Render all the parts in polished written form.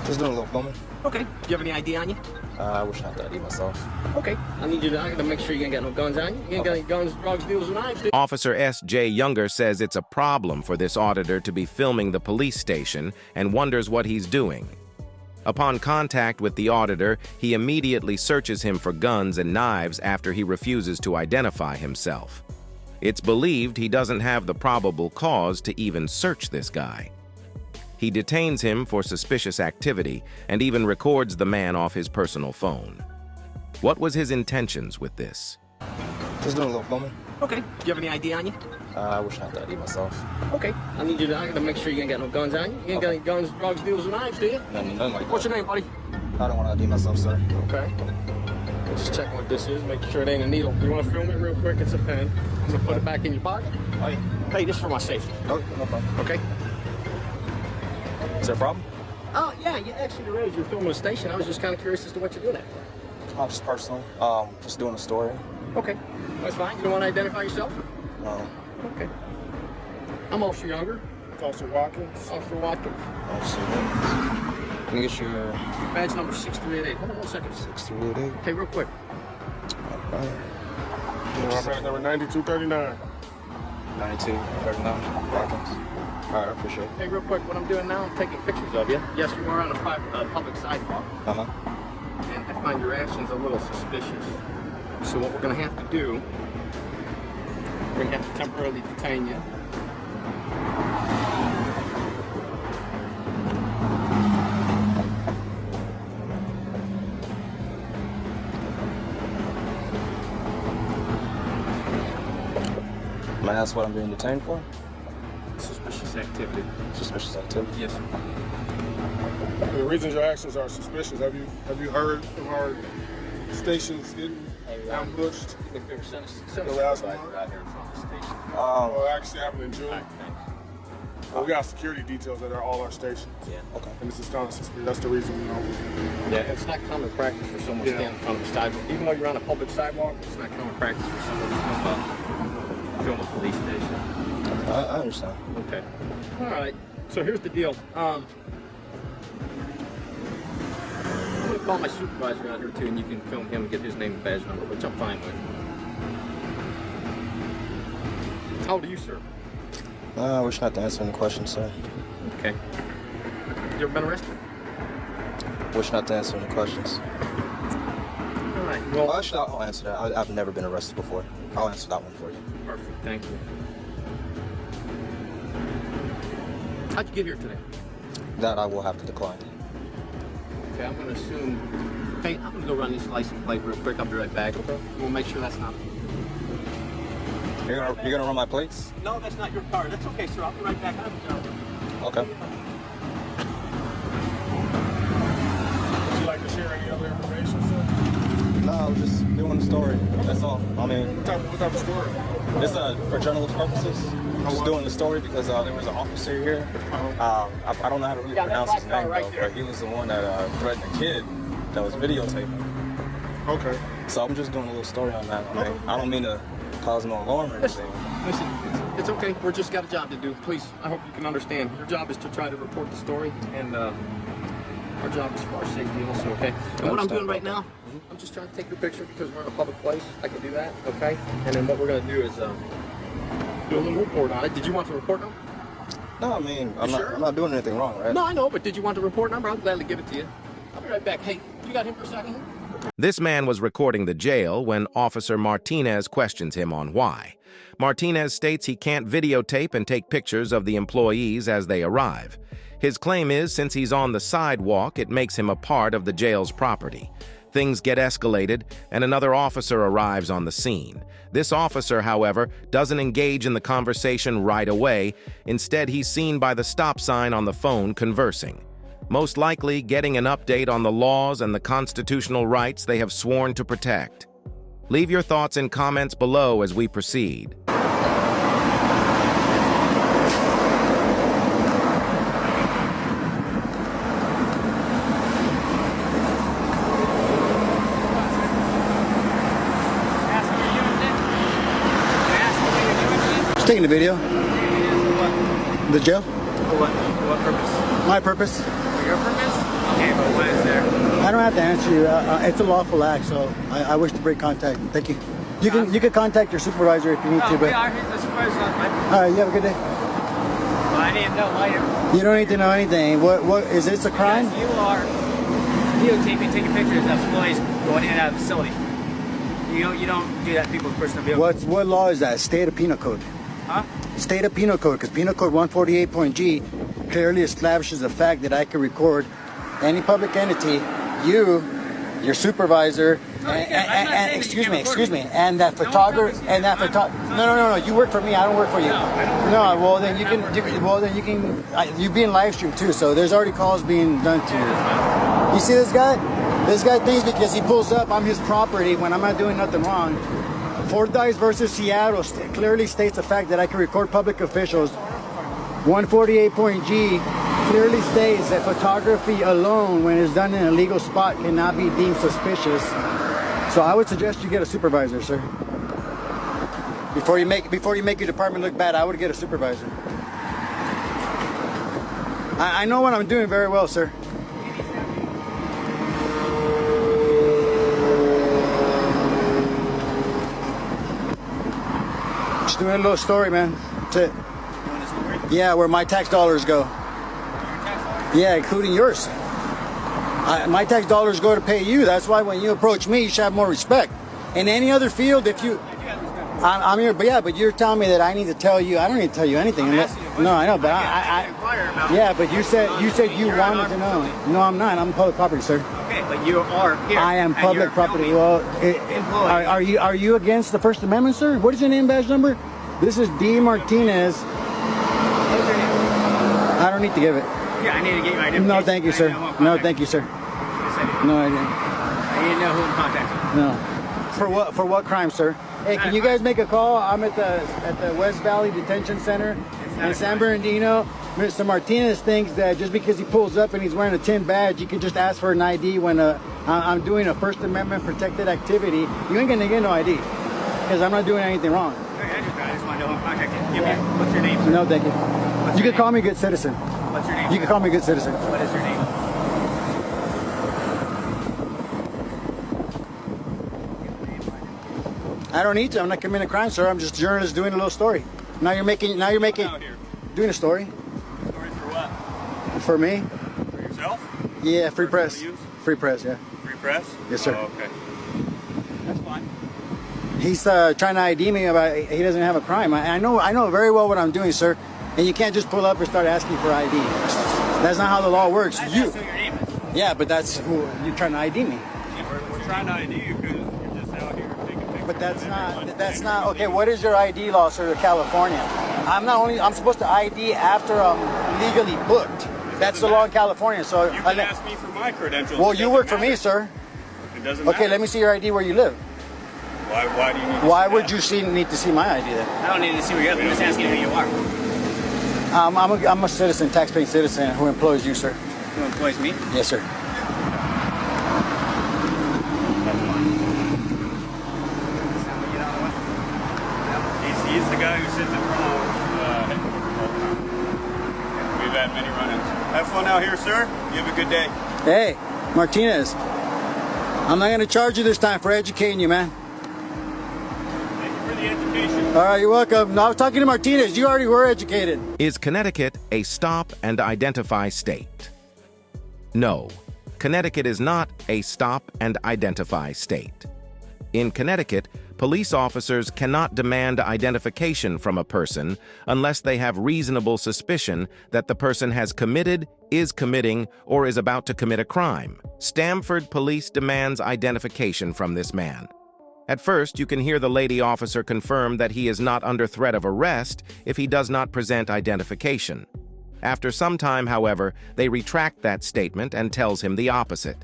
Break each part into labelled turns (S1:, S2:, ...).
S1: Just doing a little filming.
S2: Okay. Do you have any ID on you?
S1: I wish I had that ID myself.
S2: Okay. I gotta make sure you ain't got no guns on you. You ain't got any guns, drugs, deals, and knives, do you?
S3: Officer S.J. Younger says it's a problem for this auditor to be filming the police station and wonders what he's doing. Upon contact with the auditor, he immediately searches him for guns and knives after he refuses to identify himself. It's believed he doesn't have the probable cause to even search this guy. He detains him for suspicious activity and even records the man off his personal phone. What was his intentions with this?
S1: Just doing a little filming.
S2: Okay. Do you have any ID on you?
S1: I wish I had that ID myself.
S2: Okay. I gotta make sure you ain't got no guns on you. You ain't got any guns, drugs, deals, and knives, do you?
S1: Nothing like that.
S2: What's your name, buddy?
S1: I don't want to ID myself, sir.
S2: Okay. We'll just check what this is, make sure it ain't a needle. You want to film it real quick? It's a pen. I'm gonna put it back in your pocket.
S1: Oh, yeah.
S2: Hey, this is for my safety.
S1: Oh, no problem.
S2: Okay.
S1: Is there a problem?
S2: Oh, yeah, actually there is. You're filming a station. I was just kind of curious as to what you're doing that for.
S1: Oh, just personal. Just doing a story.
S2: Okay. That's fine. You don't want to identify yourself?
S1: No.
S2: Okay. I'm Officer Younger.
S4: Officer Watkins.
S2: Officer Watkins.
S1: Can you get your
S2: Badge number 6388. Hold on 1 second.
S1: 6388?
S2: Okay, real quick.
S1: All right.
S4: Badge number 9239.
S1: 9239. Watkins. All right, I appreciate it.
S2: Hey, real quick, what I'm doing now, I'm taking pictures of you. Yes, you are on a public sidewalk.
S1: Uh-huh.
S2: And I find your actions a little suspicious. So what we're going to have to do, we're going to have to temporarily detain you.
S1: May I ask what I'm being detained for?
S2: Suspicious activity.
S1: Suspicious activity?
S2: Yes, sir.
S4: The reasons your actions are suspicious, have you heard of our stations getting ambushed?
S2: The
S4: last one?
S2: out here from the station.
S4: Well, actually happened in June.
S2: All right, thanks.
S4: We got security details that are all our stations.
S2: Yeah.
S1: Okay.
S4: And this is kind of suspicious. That's the reason,
S2: Yeah, it's not common practice for someone to stand in front of a sidewalk. Even though you're on a public sidewalk, it's not common practice for someone to film a police station.
S1: I understand.
S2: Okay. All right. So here's the deal. I'm going to call my supervisor out here too, and you can film him and get his name and badge number, which I'm fine with. How old are you, sir?
S1: I wish not to answer any questions, sir.
S2: Okay. You ever been arrested?
S1: Wish not to answer any questions.
S2: All right. Well,
S1: Well, actually, I'll answer that. I've never been arrested before. I'll answer that one for you.
S2: perfect. Thank you. How'd you get here today?
S1: That I will have to decline.
S2: Okay, I'm going to assume. Hey, I'm going to go run this license plate real quick. I'll be right back. Okay. We'll make sure that's not.
S1: You're gonna run my plates?
S2: No, that's not your car. That's okay, sir. I'll be right back. I have a job.
S1: Okay.
S4: Would you like to share any other information, sir?
S1: No, I was just doing the story. That's all. I mean,
S4: What type of story?
S1: it's for journalist purposes. Just doing the story because there was an officer here. I don't know how to really pronounce his name though, but he was the one that threatened a kid that was videotaping.
S4: Okay.
S1: So I'm just doing a little story on that. I mean, I don't mean to cause no alarm or anything.
S2: Listen, it's okay. We're just got a job to do. Please, I hope you can understand. Your job is to try to report the story, and our job is for our safety also, okay? And what I'm doing right now, I'm just trying to take your picture because we're in a public place. I can do that, okay? And then what we're going to do is do a little report on it. Did you want the report number?
S1: No, I mean, I'm
S2: sure?
S1: not doing anything wrong, right?
S2: No, I know, but did you want the report number? I'll gladly give it to you. I'll be right back. Hey, you got him for a second?
S3: This man was recording the jail when Officer Martinez questions him on why. Martinez states he can't videotape and take pictures of the employees as they arrive. His claim is since he's on the sidewalk, it makes him a part of the jail's property. Things get escalated, and another officer arrives on the scene. This officer, however, doesn't engage in the conversation right away. Instead, he's seen by the stop sign on the phone conversing, most likely getting an update on the laws and the constitutional rights they have sworn to protect. Leave your thoughts in comments below as we proceed.
S5: Just taking the video. The jail.
S2: For what purpose?
S5: My purpose.
S2: For your purpose? Okay.
S5: Okay, but what is there?
S6: I don't have to answer you. It's a lawful act, so I wish to break contact. Thank you. You can contact your supervisor if you need to.
S5: We
S6: But
S5: are here. The supervisor's on my.
S6: all right, you have a good day.
S5: Well, I need to know why
S6: You don't need to know anything. What is this a crime?
S5: You are videotaping, taking pictures of employees going in and out of the facility. You don't do that to people's personal vehicles.
S6: What law is that? State of Penal Code.
S5: Huh?
S6: State of Penal Code, because Penal Code 148.g clearly establishes the fact that I can record any public entity, your supervisor, excuse me, and that photographer, No, you work for me. I don't work for you. No, well then you can. You be in live stream too. So there's already calls being done to you. You see this guy? This guy thinks because he pulls up, I'm his property when I'm not doing nothing wrong. Fordyce versus Seattle clearly states the fact that I can record public officials. 148.g clearly states that photography alone, when it's done in a legal spot, cannot be deemed suspicious. So I would suggest you get a supervisor, sir. Before you make your department look bad, I would get a supervisor. I know what I'm doing very well, sir. Just doing a little story, man. That's it. Yeah, where my tax dollars go. Yeah, including yours. My tax dollars go to pay you. That's why when you approach me, you should have more respect. In any other field, if you... I'm here, but yeah, but you're telling me that I need to tell you. I don't need to tell you anything. No, I know, but yeah, but you said you wanted to know. No, I'm not. I'm public property, sir.
S5: Okay, but you are here.
S6: I am public property. Well, are you against the First Amendment, sir? What is your name badge number? This is D. Martinez.
S5: What's your name?
S6: I don't need to give it.
S5: Yeah, I need to get your identification.
S6: No, thank you, sir. No, thank you, sir.
S5: Yes, I do.
S6: No, I didn't.
S5: I need to know who I'm contacting.
S6: No. For what crime, sir? Hey, can you guys make a call? I'm at the West Valley Detention Center in San Bernardino. Mr. Martinez thinks that just because he pulls up and he's wearing a tin badge, you can just ask for an ID when I'm doing a First Amendment protected activity. You ain't gonna get no ID because I'm not doing anything wrong.
S5: Okay, I just want to know who I'm contacting. What's your name, sir?
S6: No, thank you. You can call me good citizen.
S5: What's your name?
S6: You can call me good citizen.
S5: What is your name?
S6: I don't need to. I'm not committing a crime, sir. I'm just a journalist doing a little story. Now you're making doing a story.
S5: Story for what?
S6: For me?
S5: For yourself?
S6: Yeah, free press.
S5: Use?
S6: Free press, yeah.
S5: Free press?
S6: Yes, sir.
S5: Oh, okay. That's fine.
S6: He's trying to ID me about he doesn't have a crime. I know very well what I'm doing, sir. And you can't just pull up and start asking for ID. That's not how the law works.
S5: That's who your name is.
S6: Yeah, but that's who you're trying to ID me.
S5: Yeah, we're trying to ID you because you're just out here taking pictures.
S6: But that's not okay. What is your ID law, sir, of California? I'm supposed to ID after I'm legally booked. That's the law in California. So
S5: you can ask me for my credentials.
S6: Well, you work for me, sir.
S5: It doesn't matter.
S6: Okay, let me see your ID where you live.
S5: Why do you need to
S6: Why
S5: see
S6: would
S5: that?
S6: you need to see my ID then?
S5: I don't need to see where you live. I'm just asking who you are.
S6: I'm a citizen, taxpaying citizen who employs you, sir.
S5: Who employs me?
S6: Yes, sir.
S5: He's the guy who sits in front of headquarters all the time. We've had many run-ins. Have fun out here, sir. You have a good day.
S6: Hey, Martinez. I'm not going to charge you this time for educating you, man.
S5: Thank you for the education.
S6: All right, you're welcome. No, I was talking to Martinez. You already were educated.
S3: Is Connecticut a stop and identify state? No, Connecticut is not a stop and identify state. In Connecticut, police officers cannot demand identification from a person unless they have reasonable suspicion that the person has committed, is committing, or is about to commit a crime. Stamford Police demands identification from this man. At first, you can hear the lady officer confirm that he is not under threat of arrest if he does not present identification. After some time, however, they retract that statement and tells him the opposite.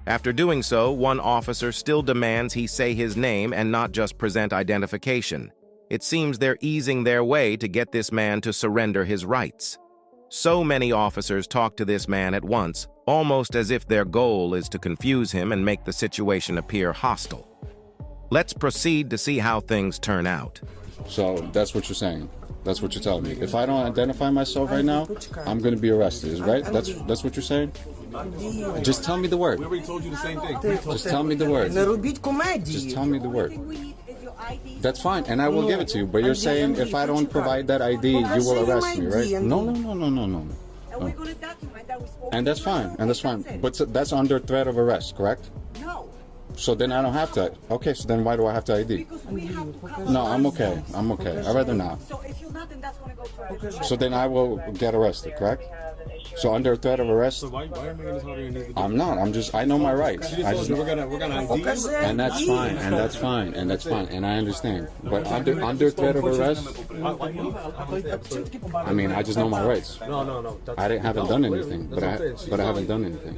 S3: After doing so, one officer still demands he say his name and not just present identification. It seems they're easing their way to get this man to surrender his rights. So many officers talk to this man at once, almost as if their goal is to confuse him and make the situation appear hostile. Let's proceed to see how things turn out.
S7: So that's what you're saying. That's what you're telling me. If I don't identify myself right now, I'm going to be arrested, right? That's what you're saying? Just tell me the word.
S4: We already told you the same thing.
S7: Just tell me the word.
S8: Не робіть
S7: Just
S8: комедії.
S7: tell me the word. That's fine, and I will give it to you. But you're saying if I don't provide that ID, you will arrest me, right? No. And that's fine, But that's under threat of arrest, correct?
S9: No.
S7: So then I don't have to. Okay, so then why do I have to ID?
S9: Because we have to cover.
S7: No, I'm okay. I'd rather not.
S9: So if you're not, then that's going to go to our.
S7: So then I will get arrested, correct? So under threat of arrest,
S4: So why am I making this harder than it needs to be?
S7: I'm not. I know my rights.
S4: You just told me we're gonna ID you.
S7: And that's fine, and I understand. But under threat of arrest, I mean, I just know my rights.
S4: No.
S7: Haven't done anything, but I haven't done anything.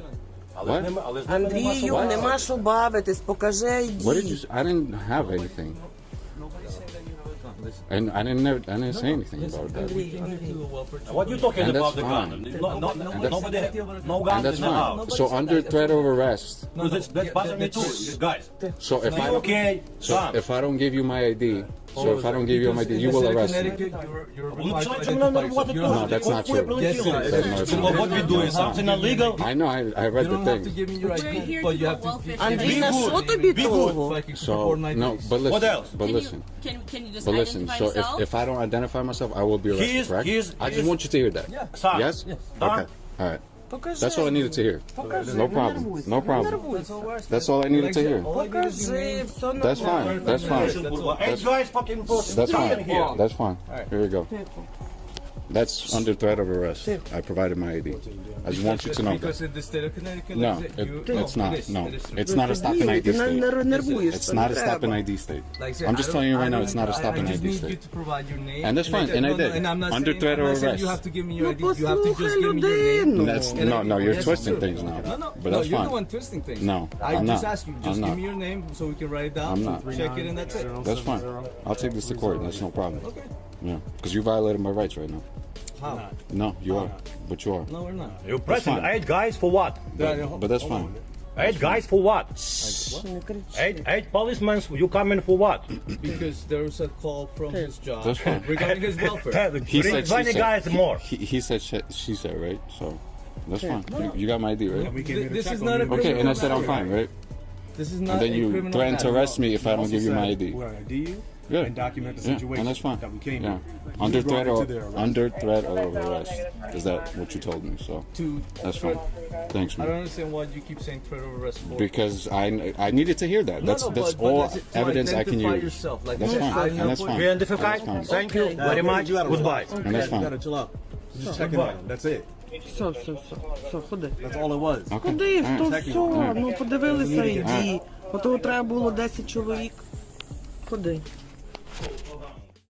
S7: What?
S8: Андрію, нема що бавитись, покажи
S7: What did
S8: ID.
S7: you? I didn't have anything. And I didn't say anything about that.
S10: What you talking
S7: And
S10: about
S7: that's
S10: the gun?
S7: fine.
S10: Nobody, no
S7: And
S10: gun
S7: that's
S10: in the
S7: fine.
S10: house.
S7: So under threat of arrest.
S10: No, that's bothering me too, guys.
S7: So if I don't,
S10: Okay,
S7: so if I don't give you my ID, so if I don't give you my ID, you will arrest me. No, that's not true.
S10: What we doing? Something illegal?
S7: I know. I read the thing.
S8: Андрій, на що тобі того?
S7: So no, but listen.
S10: What else?
S7: But listen.
S11: Can you just
S7: But listen.
S11: identify
S7: So
S11: yourself?
S7: if I don't identify myself, I will be arrested. Correct? I just want you to hear that.
S10: Son.
S7: Yes.
S10: Son.
S7: Okay. All right.
S8: Покажи.
S7: That's all I needed to hear. No problem. No problem. That's all I needed to hear.
S8: Покажи, все
S7: That's fine. That's fine.
S10: Hey guys, fucking
S7: That's
S10: stop
S7: fine.
S10: in here.
S7: That's fine. Here we go. That's under threat of arrest. I provided my ID. I just want you to know that.
S1: Because in the state of Connecticut,
S7: No, it's not. No, it's not a stop and ID
S8: Ти
S7: state.
S8: не нервуєш.
S7: It's not a stop and ID state. I'm just telling you right now, it's not a stop and ID
S1: need you
S7: state.
S1: to provide your name.
S7: And that's fine, and I did.
S1: And I'm not
S7: Under
S1: saying,
S7: threat
S1: I'm
S7: of
S1: not saying
S7: arrest.
S1: you have to give me your
S8: Ну
S1: ID. You have to just
S8: послухай
S1: give me your name.
S8: людину.
S7: That's no, you're twisting things now.
S1: No,
S7: But that's
S1: you're
S7: fine.
S1: the one twisting things.
S7: No,
S1: I
S7: I'm
S1: just
S7: not.
S1: asked you, just
S7: I'm
S1: give
S7: not.
S1: me your name so we can write it down.
S7: I'm not.
S1: Check it and that's it.
S7: That's fine. I'll take this to court. That's no problem.
S1: Okay.
S7: Yeah, because you violated my rights right now.
S1: How?
S7: No, you are, but you are.
S1: No, we're not.
S10: You pressing
S7: fine.
S10: 8 guys for what?
S7: But that's fine.
S10: 8 guys for what? 8 policemen, you coming for what?
S1: Because there was a call from his job
S7: That's fine.
S1: regarding his welfare.
S7: He
S10: Bring
S7: said, she
S10: 20
S7: said.
S10: guys more.
S7: He said, she said, right? So that's fine. You got my ID, right?
S1: This is not a
S7: Okay,
S1: criminal
S7: and I said I'm
S1: matter.
S7: fine, right?
S1: This is not
S7: And then
S1: a
S7: you
S1: criminal
S7: threaten to
S1: matter.
S7: arrest me if I don't give you my ID.
S4: We're gonna ID you
S7: Yeah.
S4: and document the
S7: Yeah,
S4: situation
S7: and that's fine.
S4: that we came
S7: Yeah.
S4: here.
S7: Under
S4: You brought
S7: threat
S4: me
S7: of
S4: to their arrest.
S7: under threat of arrest. Is that what you told me? So that's fine. Thanks,
S1: I don't
S7: man.
S1: understand why you keep saying threat of arrest for.
S7: Because I needed to hear that. That's
S1: but
S7: all
S1: that's it, to
S7: evidence I can
S1: identify
S7: use.
S1: yourself, like
S7: That's
S1: you
S7: fine.
S1: said,
S7: And that's fine.
S10: We identify.
S7: That's fine.
S10: Thank you very much. Goodbye.
S7: And that's fine.
S4: chill out. Just checking on him. That's it.
S8: Все, ходи.
S4: That's all it was.
S7: Okay.
S8: Ходи, то
S7: All right.
S8: все, ну подивилися ID. Ото треба було 10 чоловік. Ходи.